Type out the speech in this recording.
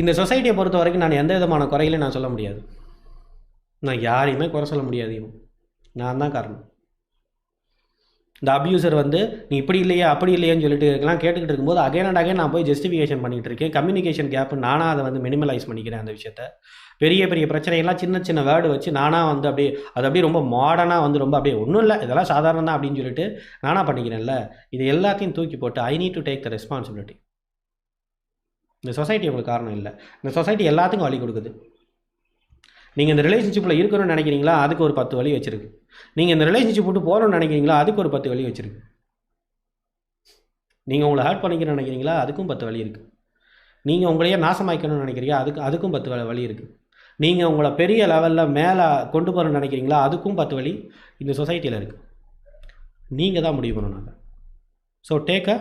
இந்த சொசைட்டியை பொறுத்த வரைக்கும் நான் எந்த விதமான குறைகளையும் நான் சொல்ல முடியாது. நான் யாரையுமே குறை சொல்ல முடியாது. நான் தான் காரணம். இந்த அப்யூசர் வந்து நீ இப்படி இல்லையே அப்படி இல்லையேன்னு சொல்லிட்டு இருக்கலாம் கேட்டுக்கிட்டு இருக்கும்போது அகைன் அண்ட் அகைன் நான் போய் ஜஸ்டிஃபிகேஷன் பண்ணிகிட்டு இருக்கேன். கம்யூனிகேஷன் கேப் நானாக அதை வந்து மினிமலைஸ் பண்ணிக்கிறேன். அந்த விஷயத்த பெரிய பெரிய பிரச்சனையெல்லாம் சின்ன சின்ன வேர்டு வச்சு நானாக வந்து அப்படியே அது அப்படியே ரொம்ப மாடர்னாக வந்து ரொம்ப அப்படியே ஒன்றும் இல்லை இதெல்லாம் சாதாரணம் தான் அப்படின்னு சொல்லிட்டு நானாக பண்ணிக்கிறேன்ல. இது எல்லாத்தையும் தூக்கி போட்டு I need to take the responsibility. இந்த சொசைட்டி உங்களுக்கு காரணம் இல்லை. இந்த சொசைட்டி எல்லாத்துக்கும் வழி கொடுக்குது. நீங்கள் இந்த ரிலேஷன்ஷிப்பில் இருக்கணும்னு நினைக்கிறீங்களா, அதுக்கு ஒரு 10 வழி வச்சுருக்கு. நீங்கள் இந்த ரிலேஷன்ஷிப் விட்டு போகணும்னு நினைக்கிறீங்களா, அதுக்கு ஒரு 10 வழி வச்சுருக்கு. நீங்கள் உங்களை ஹர்ட் பண்ணிக்கணும்னு நினைக்கிறீங்களா, அதுக்கும் 10 வழி இருக்குது. நீங்கள் உங்களையே நாசமாக்கணும்னு நினைக்கிறீங்க, அதுக்கும் 10 வழி இருக்குது. நீங்கள் உங்களை பெரிய லெவலில் மேலே கொண்டு போகிறோன்னு நினைக்கிறீங்களா, அதுக்கும் 10 வழி இந்த சொசைட்டியில் இருக்குது. நீங்கள் தான் முடிவு பண்ணணும். So take a